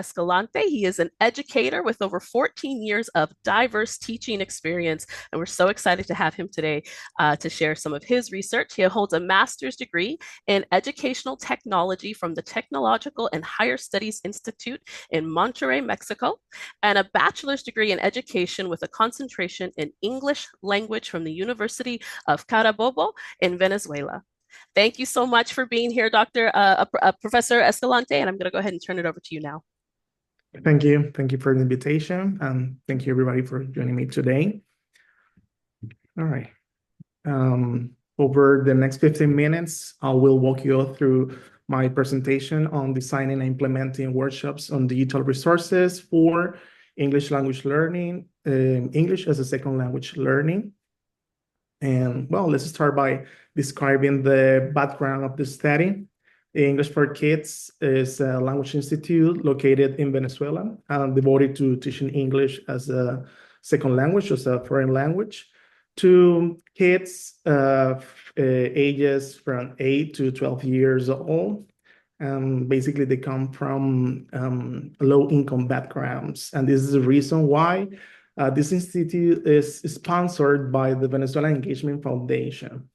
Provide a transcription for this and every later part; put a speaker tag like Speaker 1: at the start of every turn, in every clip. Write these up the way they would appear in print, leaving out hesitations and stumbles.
Speaker 1: Escalante. He is an educator with over 14 years of diverse teaching experience, and we're so excited to have him today to share some of his research. He holds a master's degree in educational technology from the Technological and Higher Studies Institute in Monterrey, Mexico, and a bachelor's degree in education with a concentration in English language from the University of Carabobo in Venezuela. Thank you so much for being here, Professor Escalante, and I'm going to go ahead and turn it over to you now.
Speaker 2: Thank you. Thank you for the invitation, and thank you everybody for joining me today. All right. Over the next 15 minutes, I will walk you through my presentation on designing and implementing workshops on digital resources for English language learning, English as a second language learning. And well, let's start by describing the background of the study. English for Kids is a language institute located in Venezuela, devoted to teaching English as a second language, as a foreign language, to kids of ages from 8 to 12 years old. Basically, they come from low-income backgrounds. And this is the reason why this institute is sponsored by the Venezuela Engagement Foundation.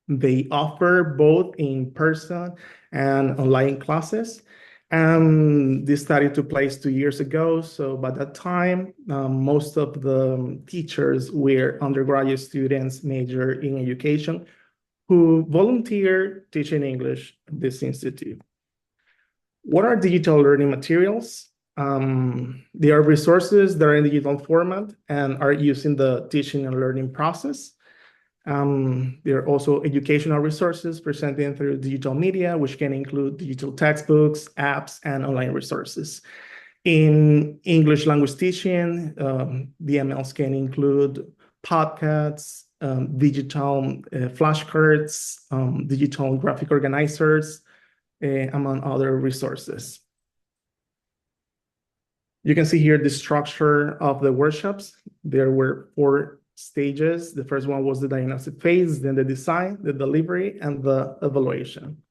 Speaker 2: They offer both in-person and online classes. This study took place 2 years ago. So by that time, most of the teachers were undergraduate students major in education who volunteer teaching English at this institute. What are digital learning materials? They are resources that are in digital format and are used in the teaching and learning process. There are also educational resources presented through digital media, which can include digital textbooks, apps, and online resources. In English language teaching, DMLs can include podcasts, digital flashcards, digital graphic organizers, among other resources. You can see here the structure of the workshops. There were 4 stages. The first one was the diagnostic phase, then the design, the delivery, and the evaluation.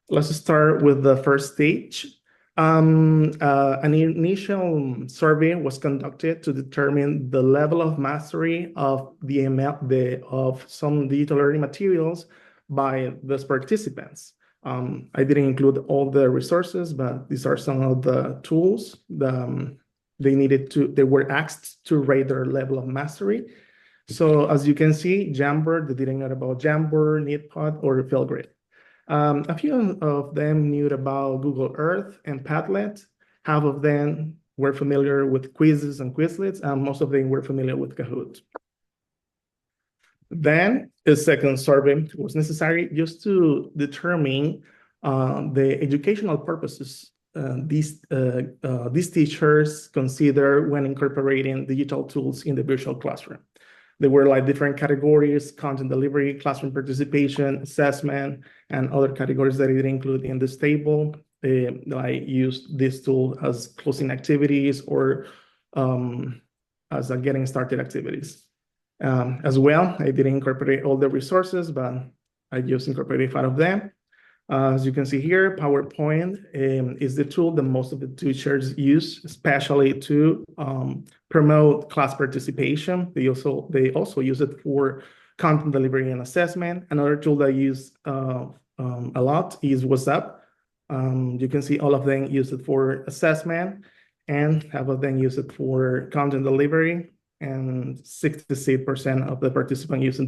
Speaker 2: Let's start with the first stage. An initial survey was conducted to determine the level of mastery of of some digital learning materials by those participants. I didn't include all the resources, but these are some of the tools they were asked to rate their level of mastery. So as you can see, Jamboard, they didn't know about Jamboard, Neatpod, or Flipgrid. A few of them knew about Google Earth and Padlet. Half of them were familiar with quizzes and Quizlets, and most of them were familiar with Kahoot. Then a second survey was necessary just to determine the educational purposes these teachers consider when incorporating digital tools in the virtual classroom. There were like different categories: content delivery, classroom participation, assessment, and other categories that I didn't include in this table. I used this tool as closing activities or as a getting started activities. As well, I didn't incorporate all the resources, but I just incorporated 5 of them. As you can see here, PowerPoint is the tool that most of the teachers use, especially to promote class participation. They also use it for content delivery and assessment. Another tool that I use a lot is WhatsApp. You can see all of them use it for assessment, and half of them use it for content delivery, and 66% of the participants using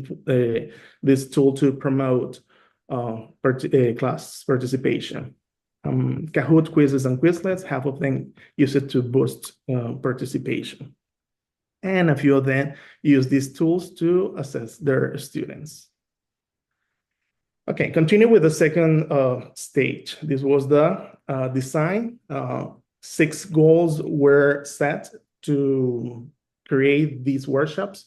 Speaker 2: this tool to promote class participation. Kahoot, quizzes, and Quizlets, half of them use it to boost participation. And a few of them use these tools to assess their students. Okay, continue with the second stage. This was the design. 6 goals were set to create these workshops.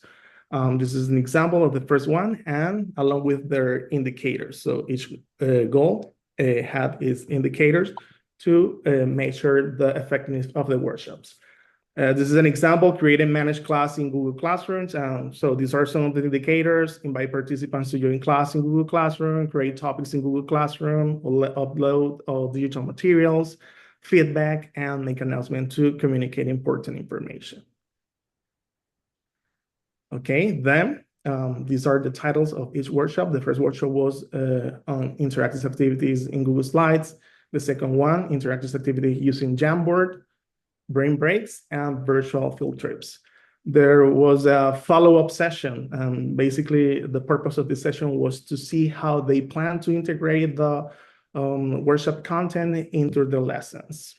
Speaker 2: This is an example of the first one, and along with their indicators. So each goal had its indicators to measure the effectiveness of the workshops. This is an example: create and manage class in Google Classrooms. So these are some of the indicators: invite participants to join class in Google Classroom, create topics in Google Classroom, upload all digital materials, feedback, and make announcement to communicate important information. Okay, then these are the titles of each workshop. The first workshop was on interactive activities in Google Slides. The second one, interactive activity using Jamboard, brain breaks, and virtual field trips. There was a follow-up session, and basically the purpose of this session was to see how they plan to integrate the workshop content into the lessons.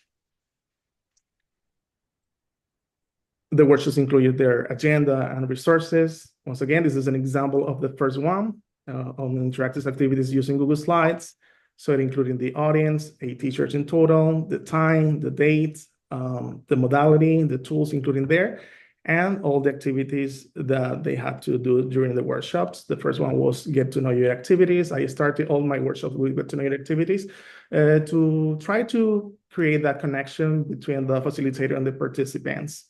Speaker 2: The workshops included their agenda and resources. Once again, this is an example of the first one on interactive activities using Google Slides. So it included the audience, 8 teachers in total, the time, the date, the modality, the tools including there, and all the activities that they had to do during the workshops. The first one was get to know you activities. I started all my workshops with get to know you activities to try to create that connection between the facilitator and the participants.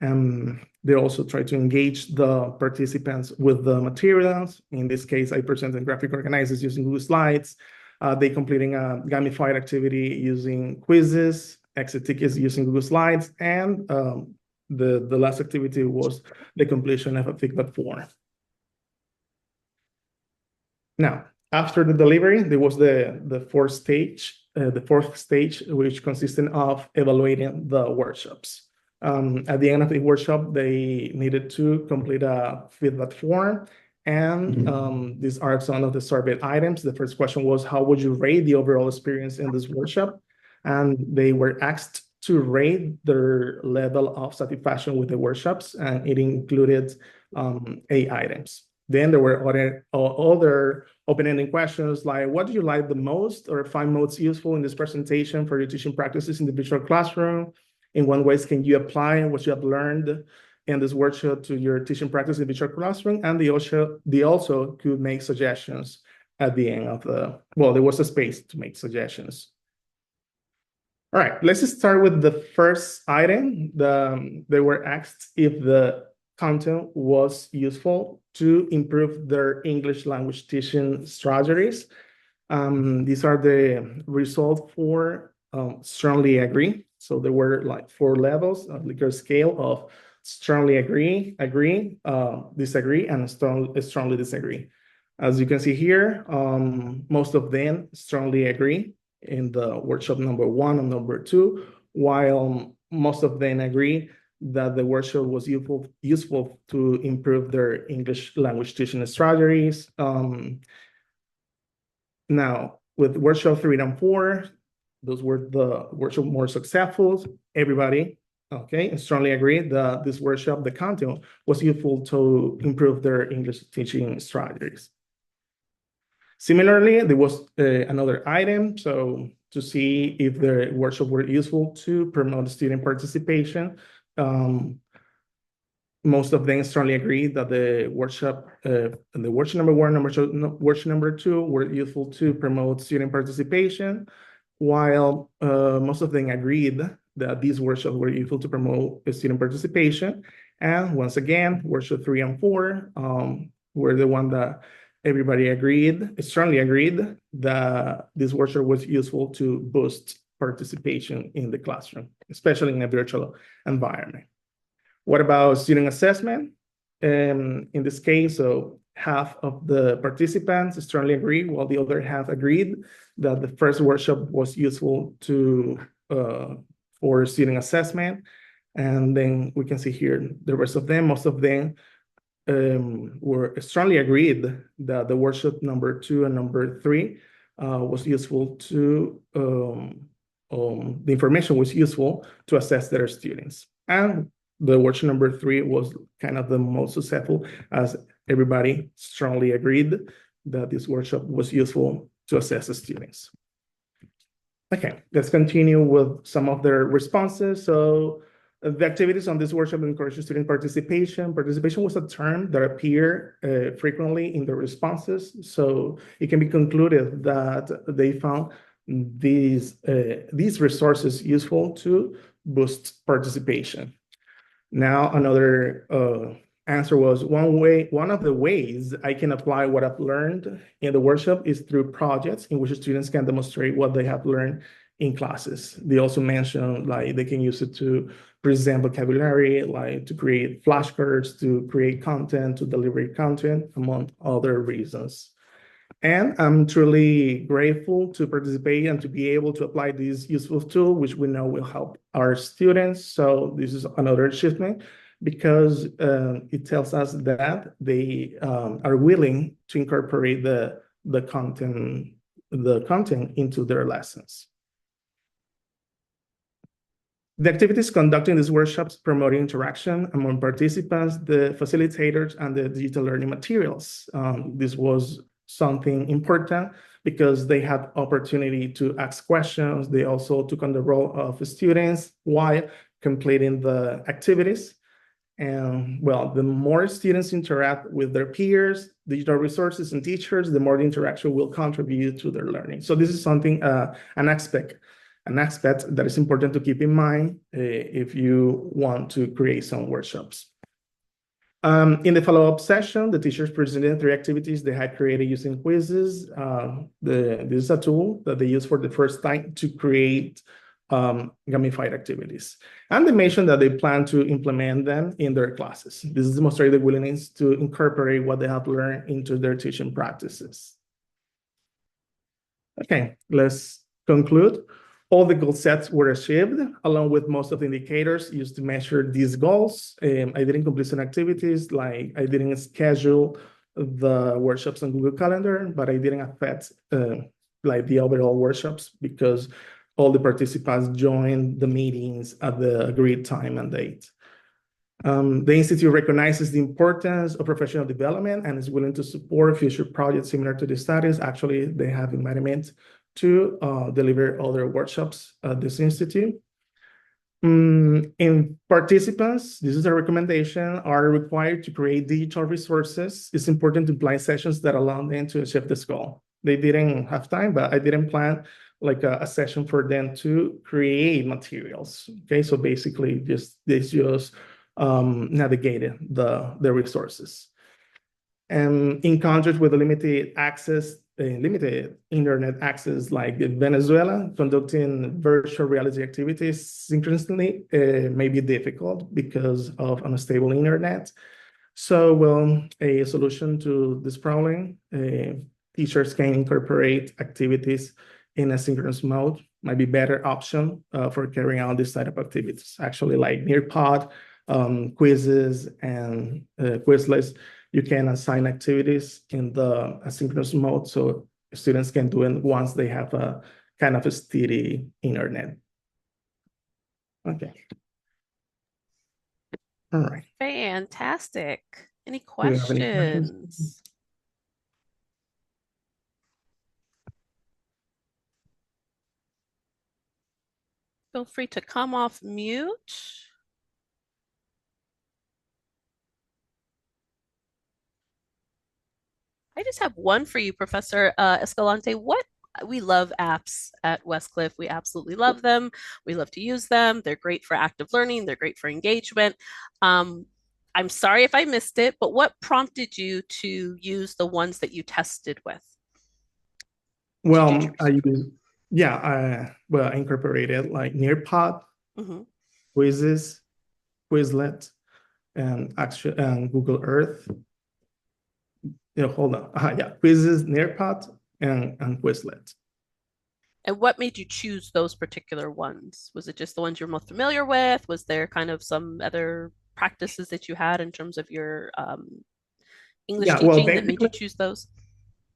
Speaker 2: They also try to engage the participants with the materials. In this case, I presented graphic organizers using Google Slides. They completing a gamified activity using quizzes, exit tickets using Google Slides, and the last activity was the completion of a feedback form. Now, after the delivery, there was the fourth stage, which consisted of evaluating the workshops. At the end of the workshop, they needed to complete a feedback form, and these are some of the survey items. The first question was, how would you rate the overall experience in this workshop? And they were asked to rate their level of satisfaction with the workshops, and it included 8 items. Then there were other open-ended questions like, what do you like the most or find most useful in this presentation for your teaching practices in the virtual classroom? In what ways can you apply what you have learned in this workshop to your teaching practice in the virtual classroom? And they also could make suggestions at the end of there was a space to make suggestions. All right, let's just start with the first item. They were asked if the content was useful to improve their English language teaching strategies. These are the results for strongly agree. So there were like 4 levels of Likert scale of strongly agree, disagree, and strongly disagree. As you can see here, most of them strongly agree in the workshop number 1 and number 2, while most of them agree that the workshop was useful to improve their English language teaching strategies. Now, with workshop 3 and 4, those were the workshop more successful. Everybody, strongly agreed that this workshop, the content, was useful to improve their English teaching strategies. Similarly, there was another item, so to see if the workshop were useful to promote student participation. Most of them strongly agreed that the workshop number 1, workshop number 2 were useful to promote student participation, while most of them agreed that these workshops were useful to promote student participation. And once again, workshop 3 and 4 were the one that everybody strongly agreed that this workshop was useful to boost participation in the classroom, especially in a virtual environment. What about student assessment? In this case, so half of the participants strongly agreed, while the other half agreed that the first workshop was useful for student assessment. And then we can see here the rest of them, most of them were strongly agreed that the workshop number 2 and number 3 was useful to, the information was useful to assess their students. And the workshop number 3 was kind of the most successful, as everybody strongly agreed that this workshop was useful to assess the students. Okay, let's continue with some of their responses. So the activities on this workshop encourage student participation. Participation was a term that appeared frequently in the responses. So it can be concluded that they found these resources useful to boost participation. Now, another answer was one of the ways I can apply what I've learned in the workshop is through projects in which students can demonstrate what they have learned in classes. They also mentioned like they can use it to present vocabulary, like to create flashcards, to create content, to deliver content, among other reasons. And I'm truly grateful to participate and to be able to apply this useful tool, which we know will help our students. So this is another achievement because it tells us that they are willing to incorporate the content into their lessons. The activities conducted in these workshops promote interaction among participants, the facilitators, and the digital learning materials. This was something important because they had opportunity to ask questions. They also took on the role of students while completing the activities. And well, the more students interact with their peers, digital resources, and teachers, the more the interaction will contribute to their learning. So this is something, an aspect that is important to keep in mind if you want to create some workshops. In the follow-up session, the teachers presented 3 activities they had created using quizzes. This is a tool that they use for the first time to create gamified activities. And they mentioned that they plan to implement them in their classes. This is demonstrating the willingness to incorporate what they have learned into their teaching practices. Okay, let's conclude. All the goal sets were achieved, along with most of the indicators used to measure these goals. I didn't complete some activities, like I didn't schedule the workshops on Google Calendar, but I didn't affect like the overall workshops because all the participants joined the meetings at the agreed time and date. The Institute recognizes the importance of professional development and is willing to support future projects similar to the studies. Actually, they have invited me to deliver other workshops at this institute. In participants, this is a recommendation, are required to create digital resources. It's important to plan sessions that allow them to achieve this goal. They didn't have time, but I didn't plan like a session for them to create materials. Okay, so basically they just navigated the resources. And in contrast with the limited internet access, like Venezuela, conducting virtual reality activities synchronously may be difficult because of unstable internet. So, well, a solution to this problem, teachers can incorporate activities in a synchronous mode, might be better option for carrying out this type of activities. Actually, like Nearpod, quizzes, and Quizlets, you can assign activities in the asynchronous mode so students can do it once they have a kind of a steady internet. Okay. All right.
Speaker 1: Fantastic. Any
Speaker 2: Do you have any questions?
Speaker 1: questions? Feel free to come off mute. I just have one for you, Professor Escalante. What we love apps at Westcliff. We absolutely love them. We love to use them. They're great for active learning. They're great for engagement. Um, I'm sorry if I missed it, but what prompted you to use the ones that you tested with to do your
Speaker 2: Well, I
Speaker 1: research?
Speaker 2: use, yeah, well, I incorporated like Nearpod,
Speaker 1: Mm-hmm.
Speaker 2: quizzes, Quizlet, and Google Earth. Hold on. Yeah, quizzes, Nearpod, and Quizlet.
Speaker 1: And what made you choose those particular ones? Was it just the ones you're most familiar with? Was there kind of some other practices that you had in terms of your English
Speaker 2: Yeah, well,
Speaker 1: teaching that made you
Speaker 2: basically,
Speaker 1: choose those?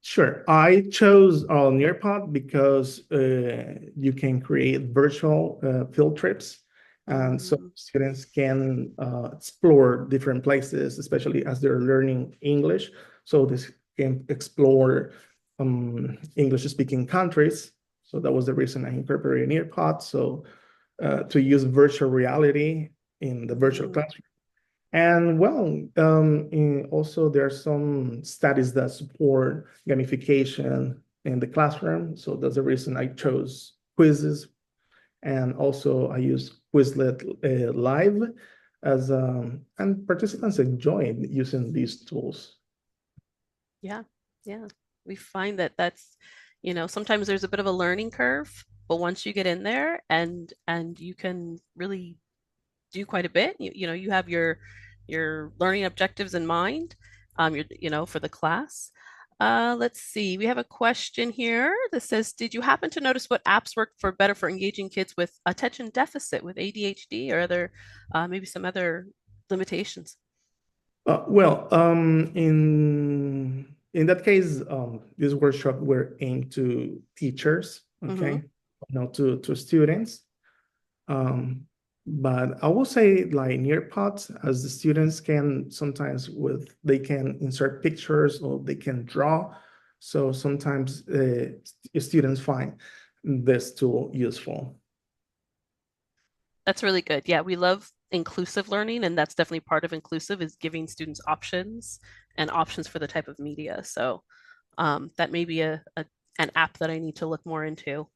Speaker 2: sure. I chose Nearpod because you can create virtual field trips. And so
Speaker 1: Mm,
Speaker 2: students can explore different places, especially as they're learning English. So this can explore English-speaking countries. So that was the reason I incorporated Nearpod. So to use virtual reality in the virtual
Speaker 1: mm,
Speaker 2: classroom. And well, also there are some studies that support gamification in the classroom. So that's the reason I chose quizzes. And also I use Quizlet Live and participants enjoy using these tools.
Speaker 1: yeah, yeah. We find that that's, sometimes there's a bit of a learning curve, but once you get in there and you can really do quite a bit. You have your learning objectives in mind, for the class. Let's see. We have a question here that says, "Did you happen to notice what apps work for better for engaging kids with attention deficit, with ADHD, or other maybe some other limitations?"
Speaker 2: Well, in that case, this workshop were aimed to teachers,
Speaker 1: Mm-hmm.
Speaker 2: okay, not to students. Um, but I will say like Nearpod, as the students can sometimes they can insert pictures or they can draw. So sometimes students find this tool useful.
Speaker 1: That's really good. Yeah, we love inclusive learning, and that's definitely part of inclusive is giving students options and options for the type of media. So that may be an app that I need to look more into.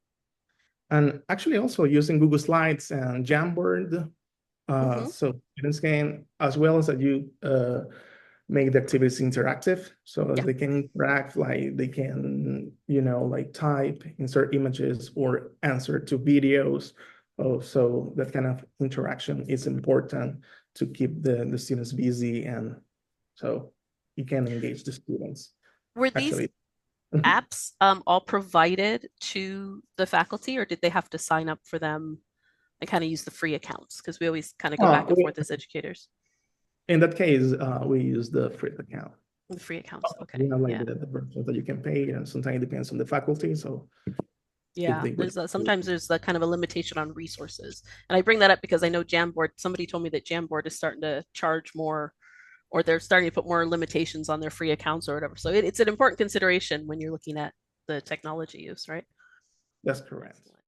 Speaker 2: And actually also using Google Slides and Jamboard.
Speaker 1: Hmm.
Speaker 2: So students can, as well as that you make the activities interactive, so as
Speaker 1: Yeah,
Speaker 2: they can interact, like they can, like type, insert images, or answer to videos. Oh, so that kind of interaction is important to keep the students busy, and so you can engage the students,
Speaker 1: were these
Speaker 2: actually.
Speaker 1: apps all provided to the faculty, or did they have to sign up for them and kind of use the free accounts? Because we always kind of go back and forth as educators.
Speaker 2: In that case, we use the free account.
Speaker 1: The free accounts.
Speaker 2: We
Speaker 1: Okay.
Speaker 2: have like
Speaker 1: Yeah.
Speaker 2: the versions that you can pay, and sometimes it depends on the faculty. So if
Speaker 1: Yeah,
Speaker 2: they would,
Speaker 1: there's sometimes there's a kind of a limitation on resources, and I bring that up because I know Jamboard. Somebody told me that Jamboard is starting to charge more, or they're starting to put more limitations on their free accounts or whatever. So it's an important consideration when you're looking at the technology use, right?
Speaker 2: that's correct.
Speaker 1: Excellent.